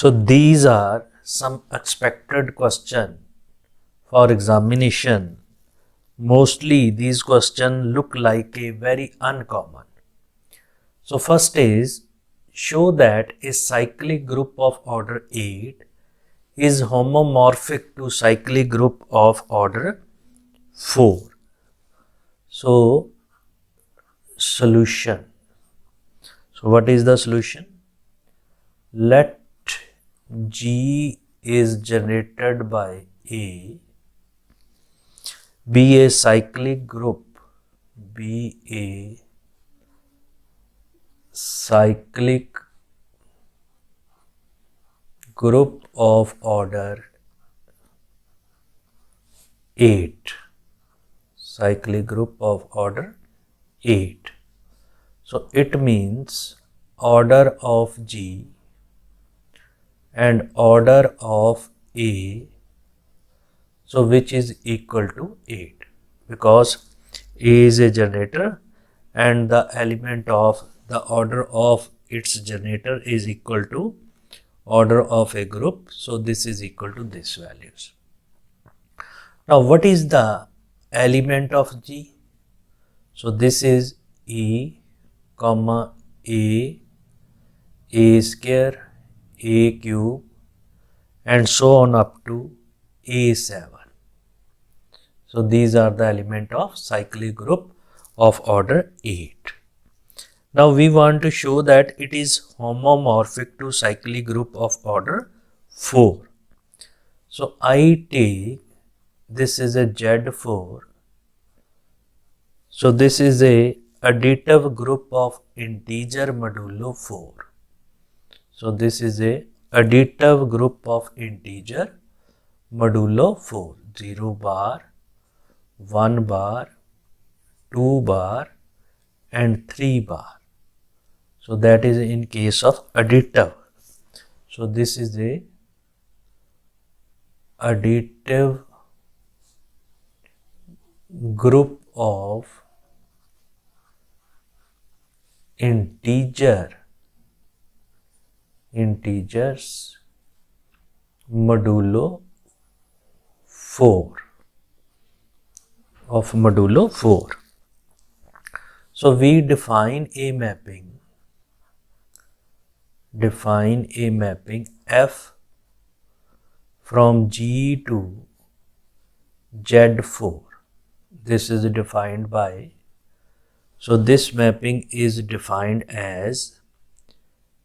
So these are some expected question for examination. Mostly these questions look like a very uncommon. So first is, show that a cyclic group of order 8 is homomorphic to cyclic group of order 4. So solution. So what is the solution? Let G is generated by A be a cyclic group, be a cyclic group of order 8, cyclic group of order 8. So it means order of G and order of A, so which is equal to 8, because A is a generator and the element of the order of its generator is equal to order of a group, so this is equal to these values. Now what is the element of G? So this is E comma A square, A cube, and so on up to A7. So these are the element of cyclic group of order 8. Now we want to show that it is homomorphic to cyclic group of order 4. So I take, this is a Z4. So this is a additive group of integer modulo 4. So this is a additive group of integer modulo 4. 0 bar, 1 bar, 2 bar and 3 bar. So that is in case of additive. So this is a additive group of integers modulo 4 of modulo 4. So we define a mapping F from G to Z4. This is defined by, so this mapping is defined as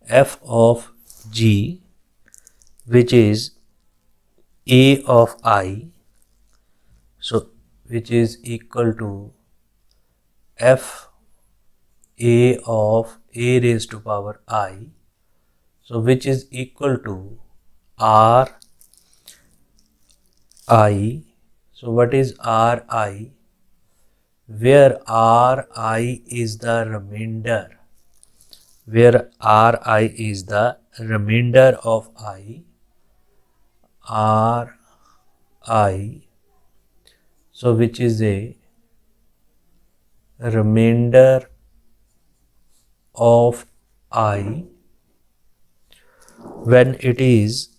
F of G, which is A of I, so which is equal to F A of A raised to power I, so which is equal to R I. So what is R I? Where R I is the remainder, of I, R I, so which is a remainder of I when it is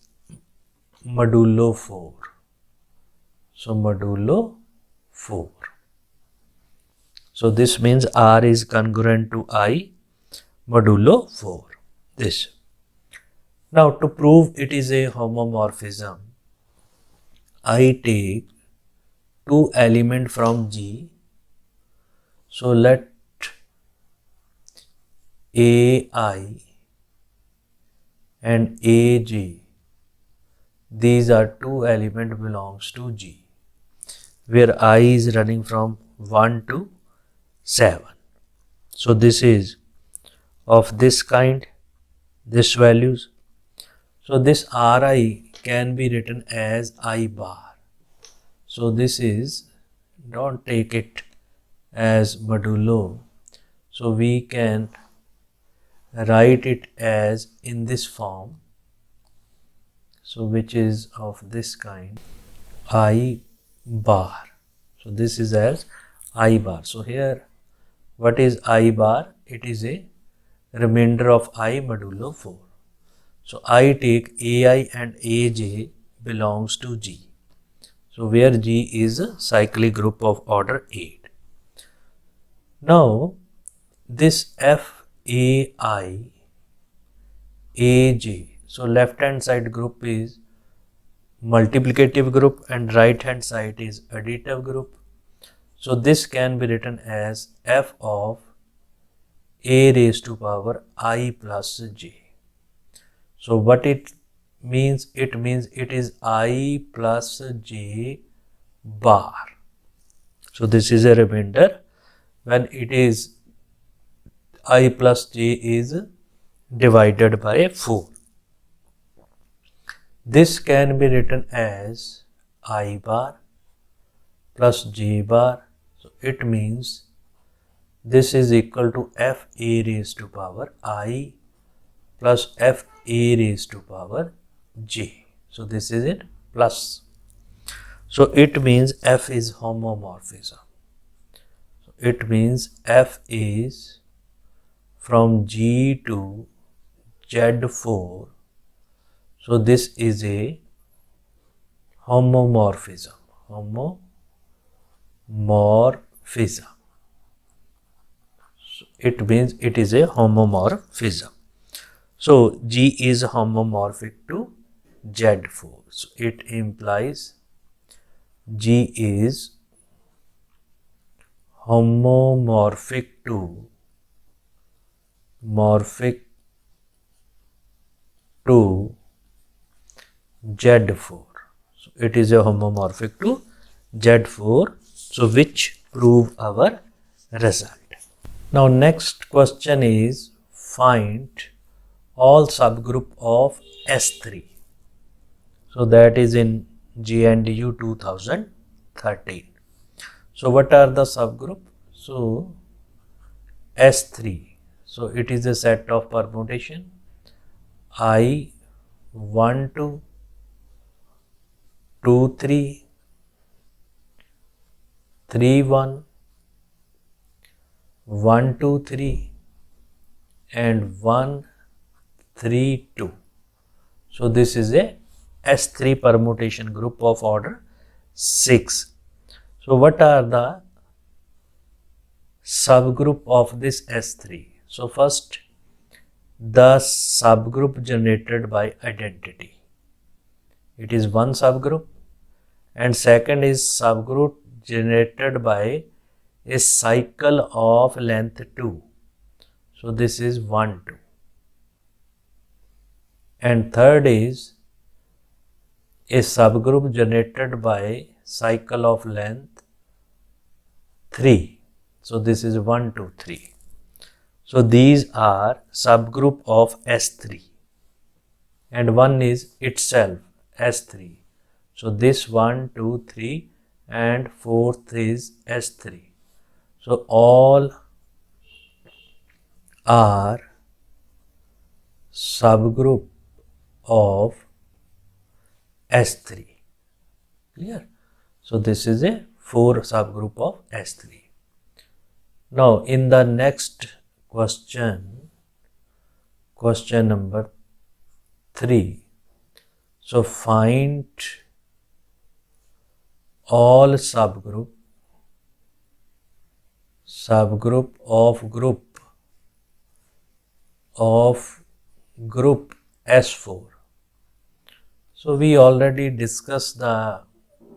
modulo 4. So modulo 4. So this means R is congruent to I modulo 4. This. Now to prove it is a homomorphism, I take two elements from G. So let AI and AJ, these are two elements belongs to G, where I is running from 1 to 7. So this is of this kind, this values. So this Ri can be written as I bar. So this is, don't take it as modulo. So we can write it as in this form. So which is of this kind, I bar. So this is as I bar. So here what is I bar? It is a remainder of I modulo 4. So I take AI and AJ belongs to G. So where G is a cyclic group of order 8. Now this FAI AJ, so left hand side group is multiplicative group and right hand side is additive group. So this can be written as f of a raised to power I plus j. So what it means? It means it is I plus j bar. So this is a remainder when it is I plus j is divided by 4. This can be written as I bar plus j bar. So it means this is equal to f a raised to power I plus f a raised to power j. So this is it plus. So it means f is homomorphism. So it means f is from G to Z4. So this is a homomorphism. Homomorphism. So it means it is a homomorphism. So G is homomorphic to Z4. So it implies G is homomorphic to Z4. So it is a homomorphic to Z4. So which prove our result. Now next question is find all subgroup of S3. So that is in JNDU 2013. So what are the subgroup? So S3. So it is a set of permutation I 1 to 2 3 3 1 1 2 3 and 1 3 2. So this is a S3 permutation group of order 6. So what are the subgroup of this S3? So first, the subgroup generated by identity. It is one subgroup, and second is subgroup generated by a cycle of length 2. So this is 1 2. And third is a subgroup generated by cycle of length 3. So this is 1 2 3. So these are subgroup of S3 and one is itself S3. So this 1 2 3 and fourth is S3. So all are subgroup of S3. Clear? So this is a 4 subgroup of S3. Now in the next question number 3. So find all subgroup of group S4. So we already discussed the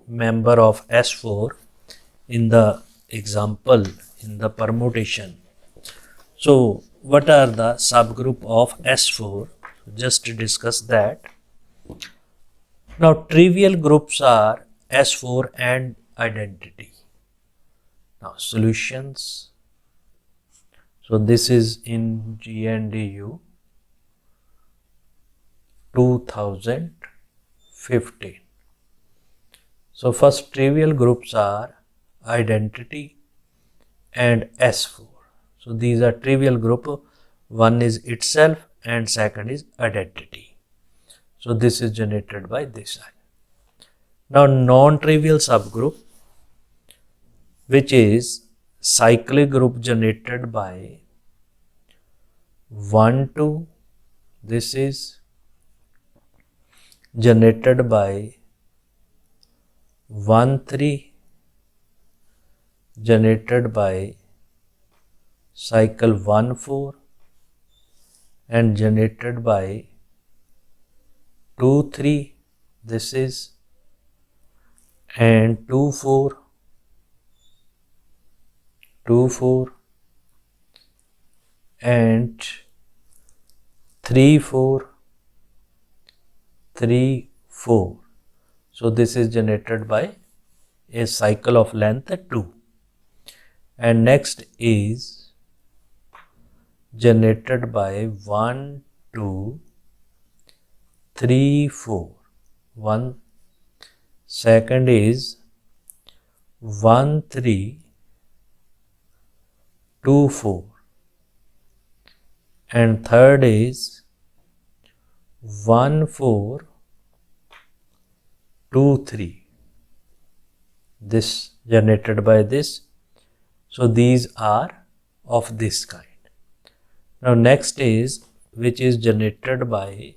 member of S4 in the example in the permutation. So what are the subgroup of S4? Just to discuss that. Now trivial groups are S4 and identity. Now solutions. So this is in JNDU 2015. So first trivial groups are identity and S4. So these are trivial group. One is itself and second is identity. So this is generated by this one. Now non-trivial subgroup, which is cyclic group generated by 1 2, this is generated by 1 3, generated by cycle 1 4, and generated by 2 3, this is, and 2 4, 2 4, and 3 4, 3 4. So this is generated by a cycle of length 2. And next is generated by 1 2 3 4. 1. Second is 1 3 2 4. And third is 1 4 2 3. This generated by this. So these are of this kind. Now next is which is generated by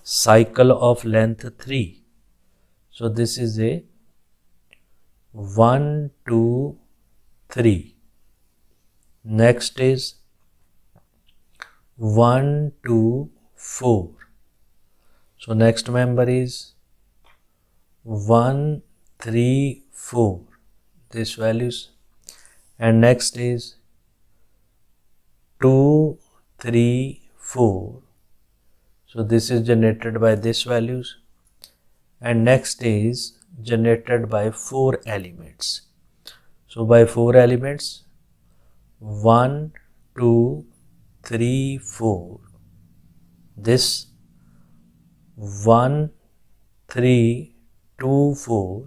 cycle of length 3. So this is a 1 2 3. Next is 1 2 4. So next member is 1 3 4. This values. And next is 2 3 4. So this is generated by this values. And next is generated by 4 elements. So by 4 elements, 1 2 3 4. This 1 3 2 4.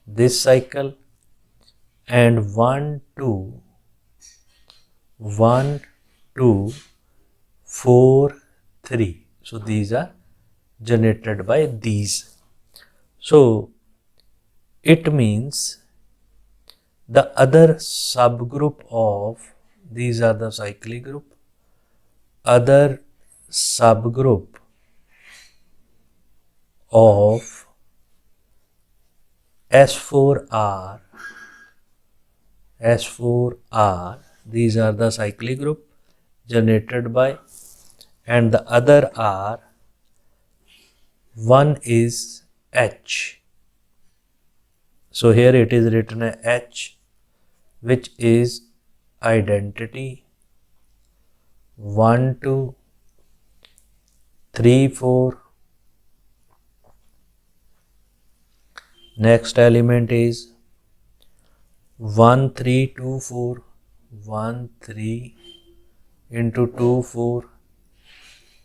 This cycle, and 1 2 1 2 4 3. So these are generated by these. So it means the other subgroup of these are the cyclic group. Other subgroup of S4R, these are the cyclic group generated by, and the other are, one is H. So here it is written as H, which is identity 1 2 3 4. Next element is 1 3 2 4. 1 3 into 2 4.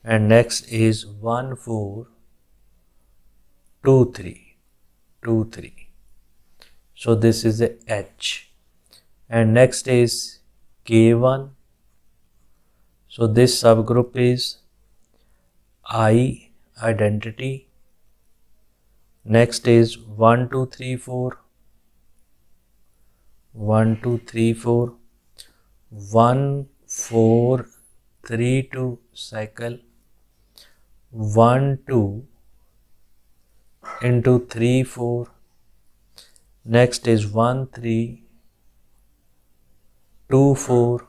And next is 1 4 2 3. 2 3. So this is a H. And next is K1. So this subgroup is I, identity. Next is 1 2 3 4. 1 2 3 4. 1 4 3 2 cycle. 1 2 into 3 4. Next is 1 3 2 4.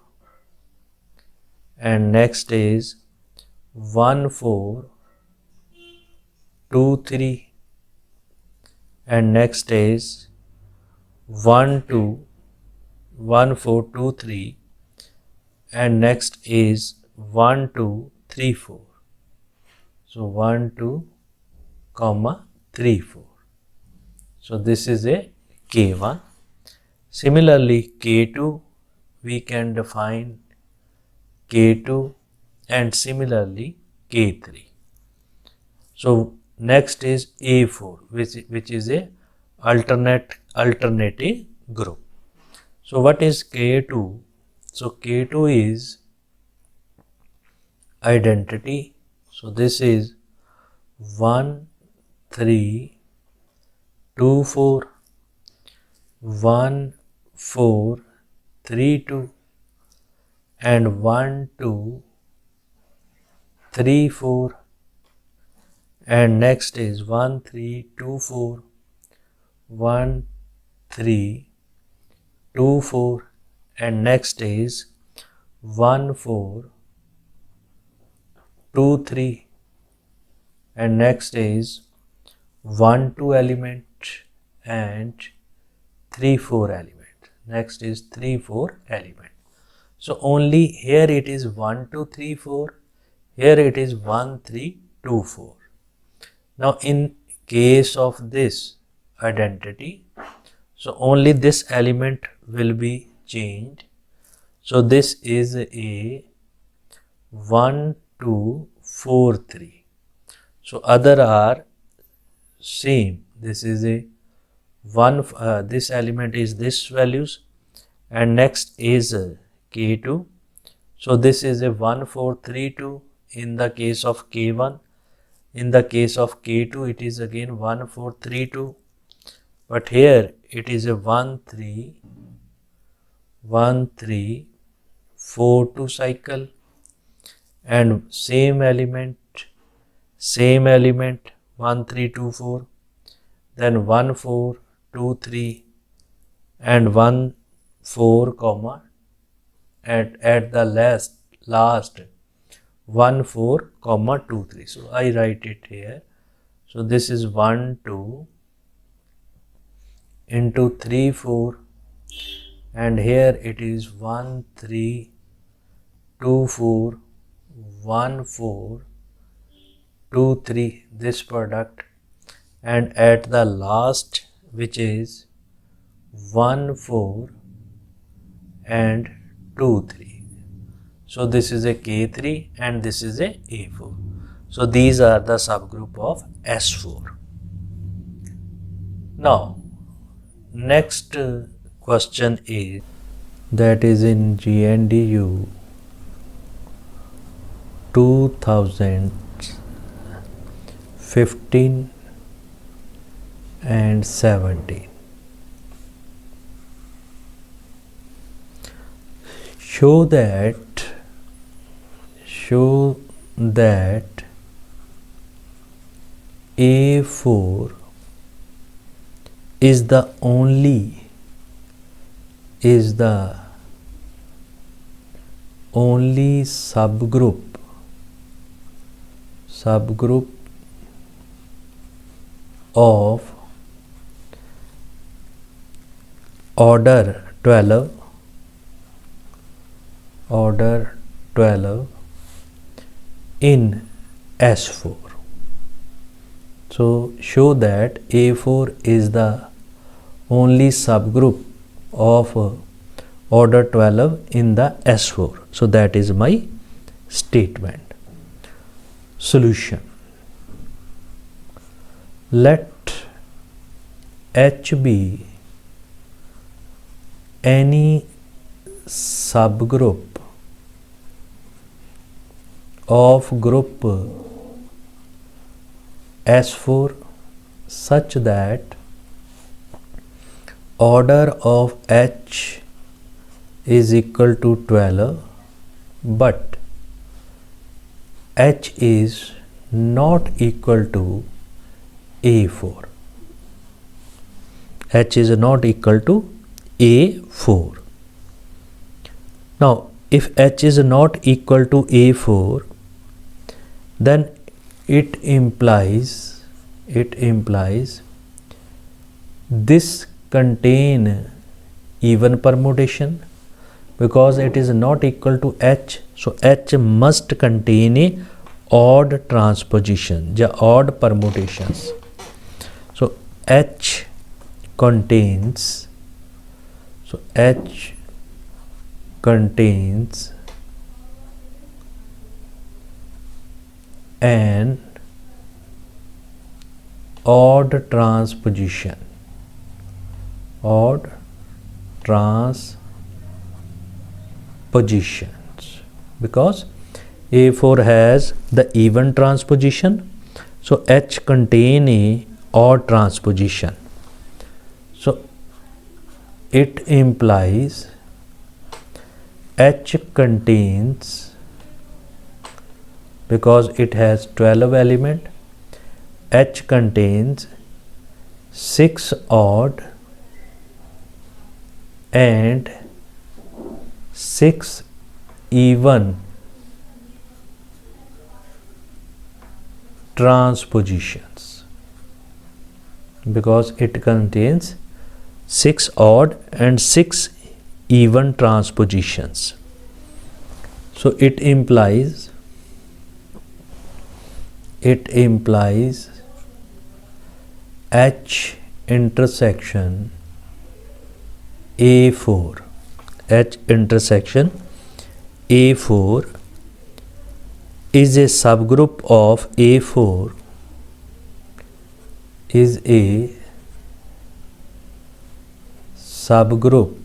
And next is 1 4 2 3. And next is 1 2 1 4 2 3. And next is 1 2 3 4. So 1 2 comma 3 4. So this is a K1. Similarly, K2 we can define K2, and similarly K3. So next is A4, which is a alternative group. So what is K2? So K2 is identity. So this is 1 3 2 4. 1 4 3 2. And 1 2 3 4. and next is 1 3 2 4, 1 3 2 4, and next is 1 4 2 3, and next is 1 2 element and 3 4 element. Next is 3 4 element. So only here it is 1 2 3 4, here it is 1 3 2 4. Now in case of this identity, so only this element will be changed. So this is a 1 2 4 3. So other are same. This is a 1, this element is this values, and next is K2. So this is a 1 4 3 2 in the case of K1. In the case of K2 it is again 1 4 3 2, but here it is a 1 3 4 2 cycle, and same element 1 3 2 4, then 1 4 2 3, and 1 4 comma at the last 1 4 comma 2 3. So I write it here. So this is 1 2 into 3 4, and here it is 1 3 2 4 1 4 2 3, this product, and at the last, which is 1 4 and 2 3. So this is a K3 and this is a A4. So these are the subgroup of S4. Now next question is, that is in GNDU 2015 and 17. Show that A4 is the only subgroup of order 12 in S4. So show that A4 is the only subgroup of order 12 in the S4. So that is my statement. Solution. Let H be any subgroup of group S4 such that order of H is equal to 12, but H is not equal to A4. H is not equal to A4. Now, if H is not equal to A4, then it implies this contain even permutation, because it is not equal to H. So H must contain a odd transposition, the odd permutations. So H contains an odd transpositions, because A4 has the even transposition, so H contain a odd transposition. So it implies H contains, because it has 12 element, H contains 6 odd and 6 even transpositions, because it contains 6 odd and 6 even transpositions. So it implies H intersection A4, H intersection A4 is a subgroup of A4, is a subgroup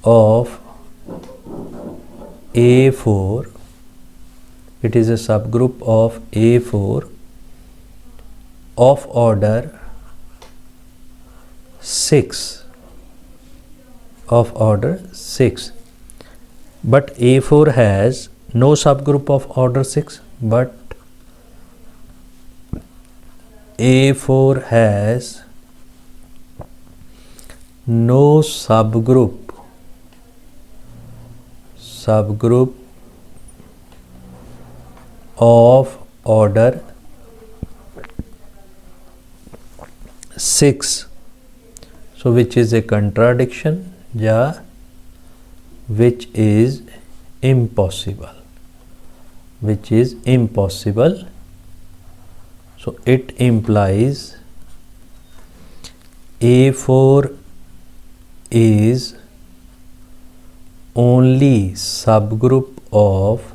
of A4, it is a subgroup of A4 of order 6, of order 6. But A4 has no subgroup of order 6, but A4 has no subgroup of order 6. So which is a contradiction, yeah, which is impossible, So it implies A4 is only subgroup of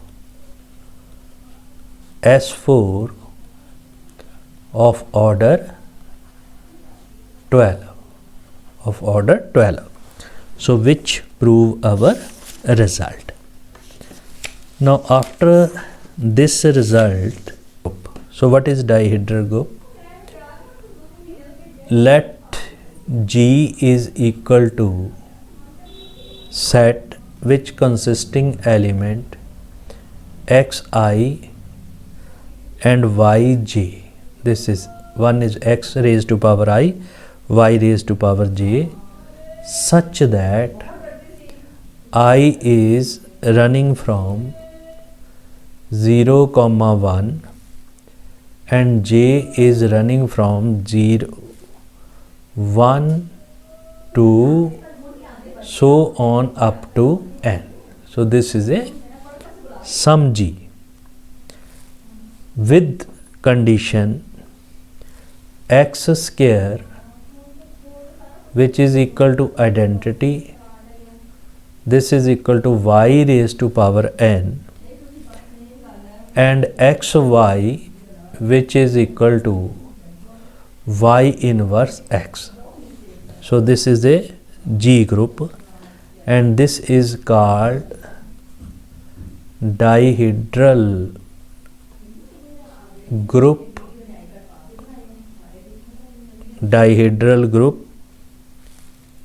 S4 of order 12, So which prove our result. Now after this result, so what is dihedral group? Let G is equal to set which consisting element xi and yj. This is one is x raised to power I, y raised to power j, such that I is running from 0, 1 and j is running from 0, 1 to so on up to n. So this is a sum G with condition x square which is equal to identity, this is equal to y raised to power n, and xy which is equal to y inverse x. So this is a G group and this is called dihedral group,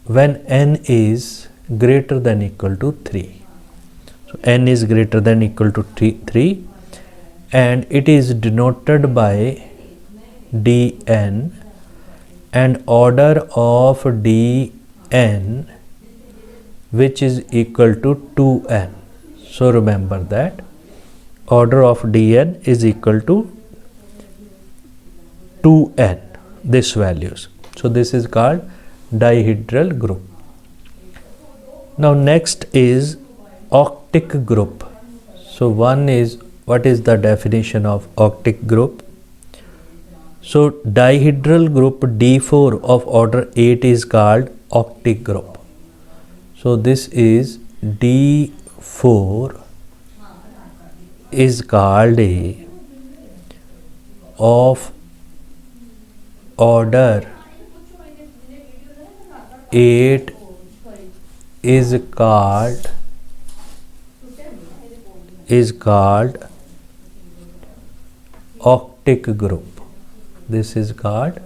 when n is greater than equal to 3. So n is greater than equal to 3 and it is denoted by dn, and order of dn which is equal to 2n. So remember that order of dn is equal to 2n, this values. So this is called dihedral group. Now next is octic group. So one is, what is the definition of octic group? So dihedral group D4 of order 8 is called octic group. So this is D4 is called a of order 8 is called octic group. This is called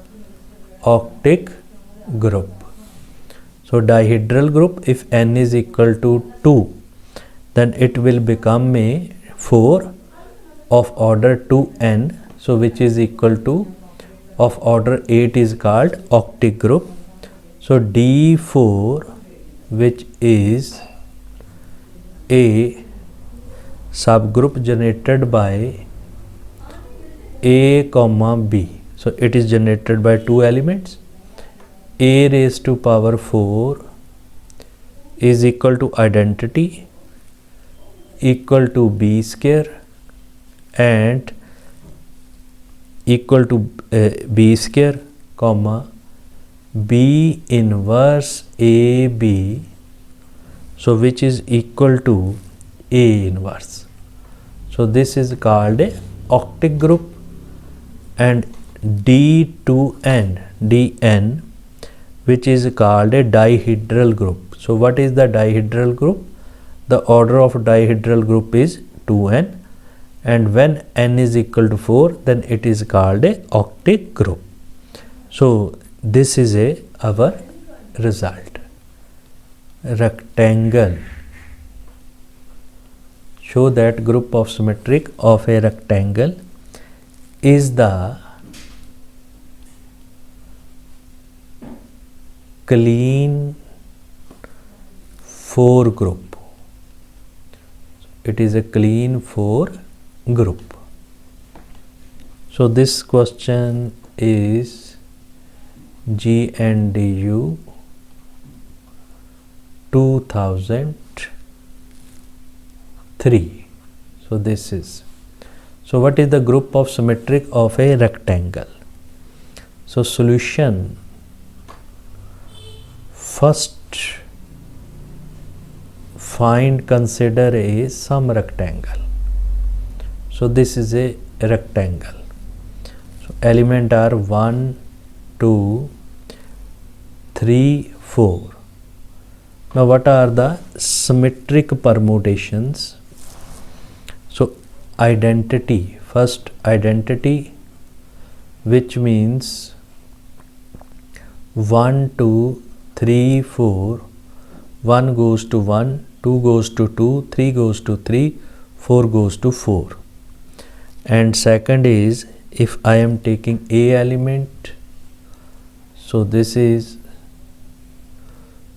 octic group. So dihedral group, if n is equal to 2, then it will become a 4, of order 2n, so which is equal to of order 8 is called octet group. So D4, which is a subgroup generated by A comma B. So it is generated by two elements. A raised to power 4 is equal to identity equal to B square and equal to B square comma B inverse AB, so which is equal to A inverse. So this is called a octet group. And D2n, Dn, which is called a dihedral group. So what is the dihedral group? The order of dihedral group is 2n, and when n is equal to 4, then it is called a octet group. So this is our result. Rectangle. Show that group of symmetric of a rectangle is the clean 4 group. It is a clean 4 group. So this question is GNDU 2003. So this is. So what is the group of symmetric of a rectangle? So solution. First consider a some rectangle. So this is a rectangle. So element are 1, 2, 3, 4. Now what are the symmetric permutations? So identity, first identity, which means 1, 2, 3, 4, 1 goes to 1, 2 goes to 2, 3 goes to 3, 4 goes to 4. And second is, if I am taking A element, so this is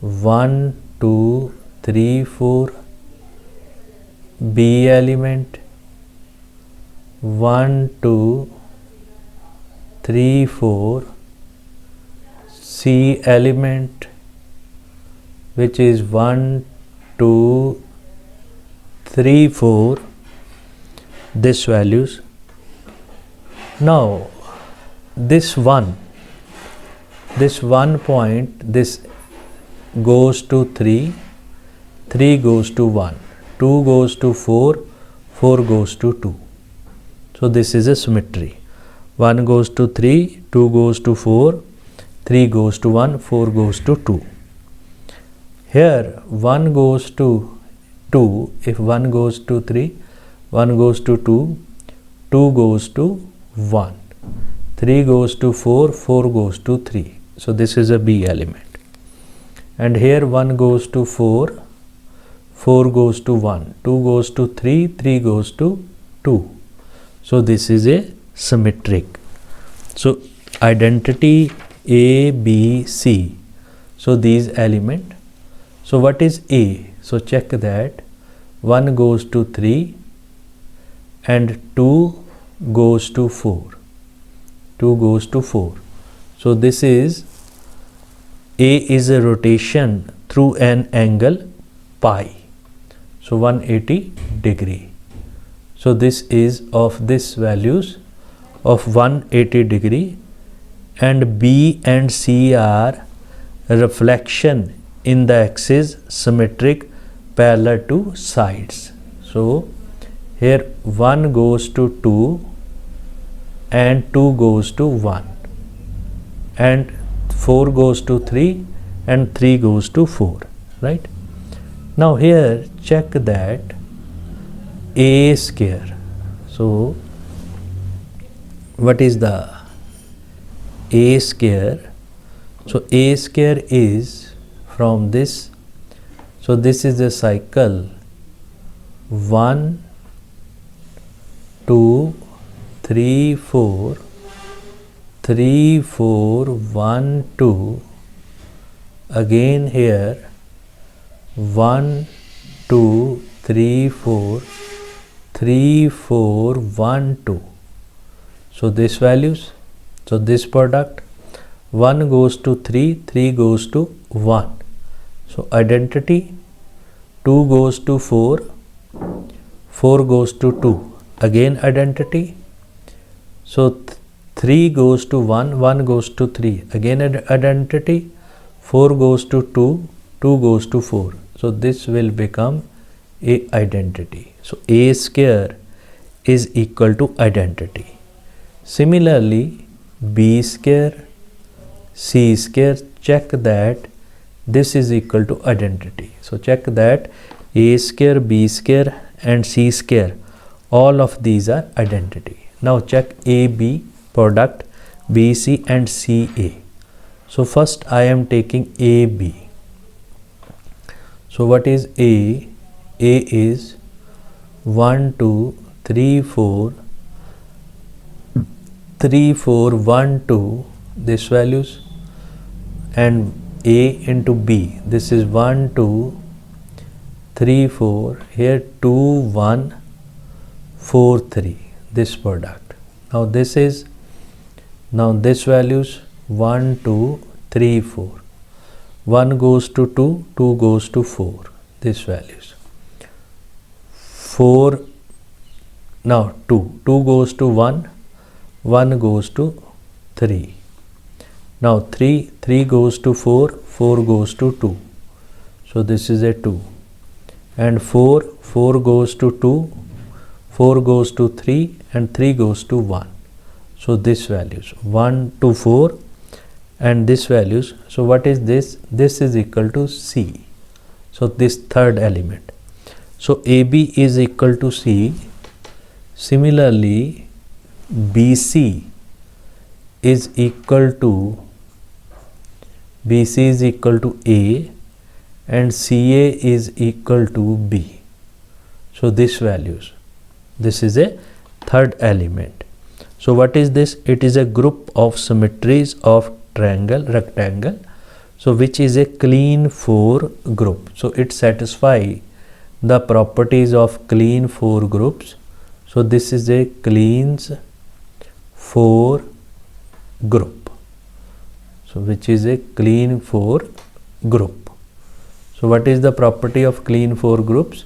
1, 2, 3, 4, B element 1, 2, 3, 4, C element which is 1, 2, 3, 4, this values. Now this one point, this goes to 3, 3 goes to 1, 2 goes to 4, 4 goes to 2. So this is a symmetry. 1 goes to 3, 2 goes to 4, 3 goes to 1, 4 goes to 2. Here 1 goes to 2, if 1 goes to 3, 1 goes to 2, 2 goes to 1, 3 goes to 4, 4 goes to 3. So this is a B element. And here 1 goes to 4, 4 goes to 1, 2 goes to 3, 3 goes to 2. So this is a symmetric. So identity A, B, C. So these element. So what is A? So check that 1 goes to 3 and 2 goes to 4. 2 goes to 4. So this is A is a rotation through an angle pi. So 180 degree. So this is of this values of 180 degree, and B and C are reflection in the axis symmetric parallel to sides. So here 1 goes to 2 and 2 goes to 1 and 4 goes to 3 and 3 goes to 4, right? Now here check that A square. So what is the A square? So A square is from this. So this is a cycle 1, 2, 3, 4, 3, 4, 1, 2. Again here 1, 2, 3, 4, 3, 4, 1, 2. So this values, so this product 1 goes to 3, 3 goes to 1. So identity 2 goes to 4, 4 goes to 2. Again identity. So 3 goes to 1, 1 goes to 3. Again identity. 4 goes to 2, 2 goes to 4. So this will become a identity. So A square is equal to identity. Similarly, B square, C square, check that this is equal to identity. So check that A square, B square and C square, all of these are identity. Now check AB product, BC and CA. So first I am taking AB. So what is A? A is 1, 2, 3, 4, 3, 4, 1, 2, this values, and A into B, this is 1, 2, 3, 4, here 2, 1, 4, 3, this product. Now this is, now this values 1, 2, 3, 4, 1 goes to 2, 2 goes to 4, this values. 4, now 2 goes to 1, 1 goes to 3. Now 3 goes to 4, 4 goes to 2. So this is a 2. And 4 goes to 2, 4 goes to 3 and 3 goes to 1. So this values 1 to 4 and this values. So what is this? This is equal to C. So this third element. So AB is equal to C. Similarly, BC is equal to A and CA is equal to B. So this values. This is a third element. So what is this? It is a group of symmetries of triangle, rectangle. So which is a clean 4 group. So it satisfies the properties of clean 4 groups. So this is a cleans 4 group. So which is a clean 4 group. So what is the property of clean 4 groups?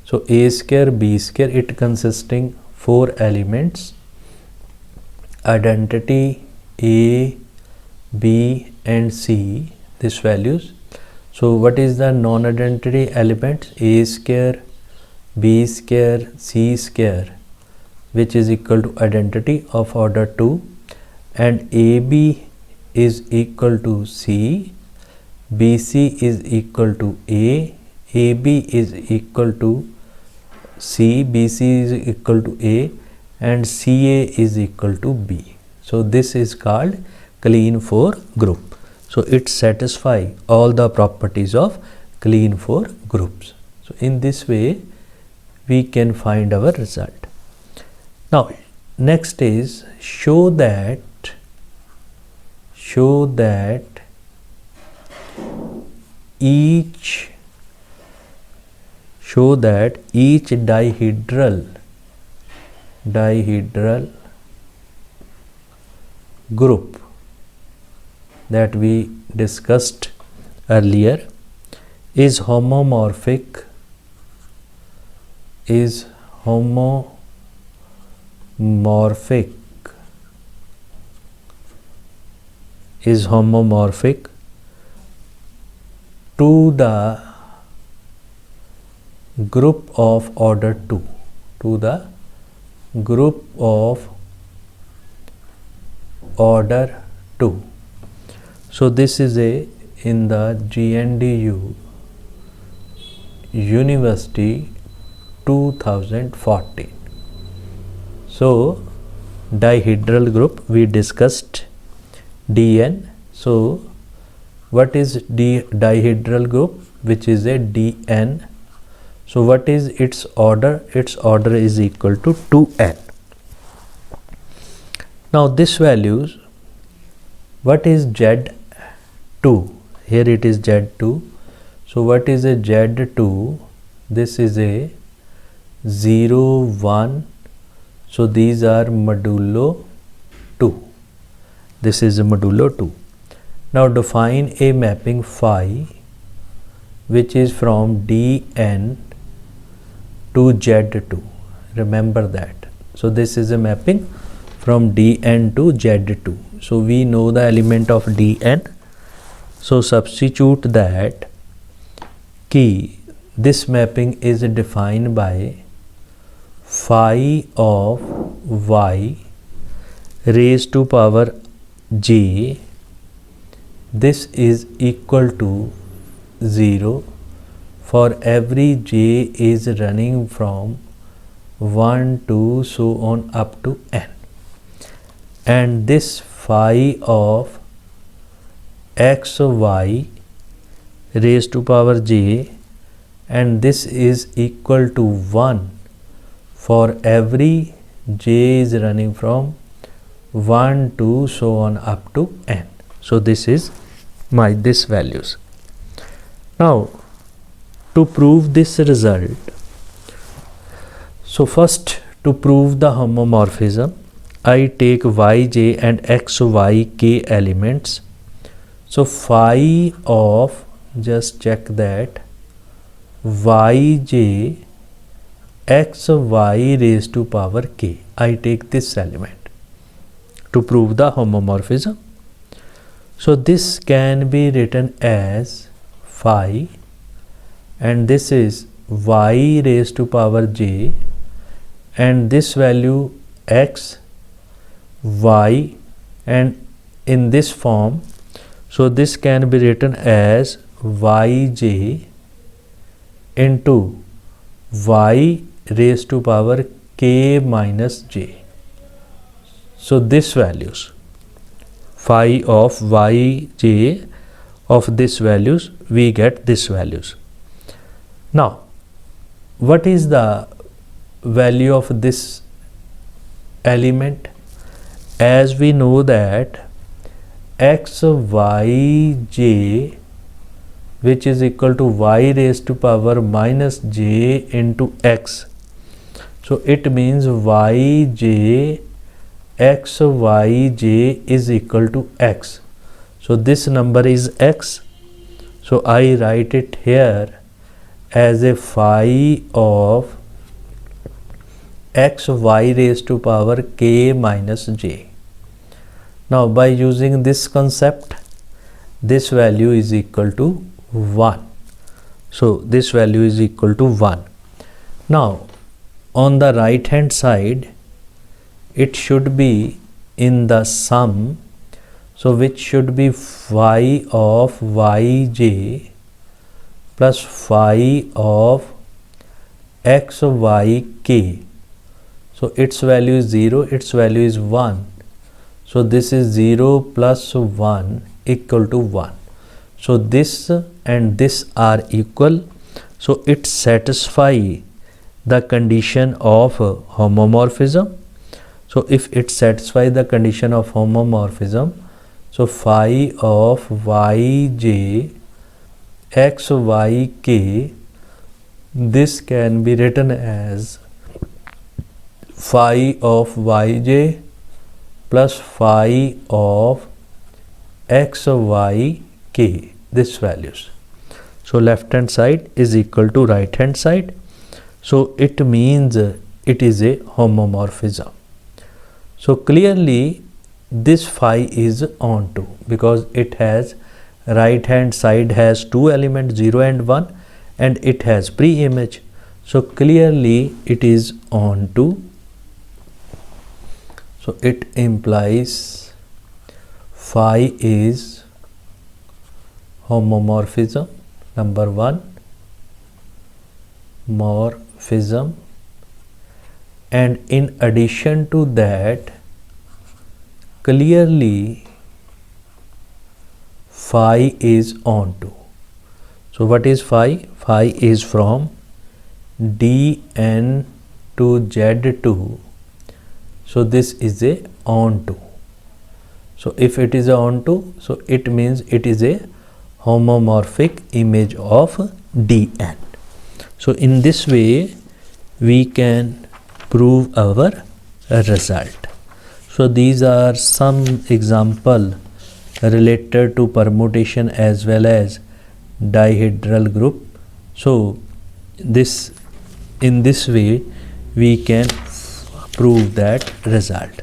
So A square, B square, it consisting 4 elements. Identity A, B and C, this values. So what is the non-identity elements? A square, B square, C square, which is equal to identity of order 2, and AB is equal to C, BC is equal to A, AB is equal to C, BC is equal to A and CA is equal to B. So this is called clean 4 group. So it satisfies all the properties of clean 4 groups. So in this way we can find our result. Now next is show that each dihedral group that we discussed earlier is homomorphic to the group of order 2, to the group of order 2. So this is in the GNDU University 2014. So dihedral group we discussed DN. So what is dihedral group, which is a DN? So what is its order? Its order is equal to 2n. Now this values, what is Z2? Here it is Z2. So what is a Z2? This is a 0, 1. So these are modulo 2. This is a modulo 2. Now define a mapping phi which is from Dn to Z2. Remember that. So this is a mapping from Dn to Z2. So we know the element of Dn. So substitute that key. This mapping is defined by phi of y raised to power j. This is equal to 0 for every j is running from 1 to so on up to n. And this phi of x y raised to power j, and this is equal to 1 for every j is running from 1 to so on up to n. So this is my this values. Now to prove this result, so first to prove the homomorphism, I take yj and xyk elements. So phi of, just check that, yj xy raised to power k. I take this element to prove the homomorphism. So this can be written as phi, and this is y raised to power j, and this value x, y, and in this form. So this can be written as yj into y raised to power k minus j. So this values, phi of yj of this values, we get this values. Now what is the value of this element? As we know that xyj, which is equal to y raised to power minus j into x. So it means yj xyj is equal to x. So this number is x. So I write it here as a phi of xy raised to power k minus j. Now by using this concept, this value is equal to 1. So this value is equal to 1. Now on the right hand side, it should be in the sum, so which should be phi of yj plus phi of xyk. So its value is 0, its value is 1. So this is 0 plus 1 equal to 1. So this and this are equal. So it satisfies the condition of homomorphism. So if it satisfies the condition of homomorphism, so phi of yj xyk, this can be written as phi of yj plus phi of xyk, this values. So left hand side is equal to right hand side. So it means it is a homomorphism. So clearly this phi is onto, because it has right hand side has two elements 0 and 1, and it has pre-image. So clearly it is onto. So it implies phi is homomorphism, number 1, morphism, and in addition to that, clearly phi is onto. So what is phi? Phi is from Dn to Z2. So this is a onto. So if it is a onto, so it means it is a homomorphic image of Dn. So in this way we can prove our result. So these are some example related to permutation as well as dihedral group. So in this way we can prove that result.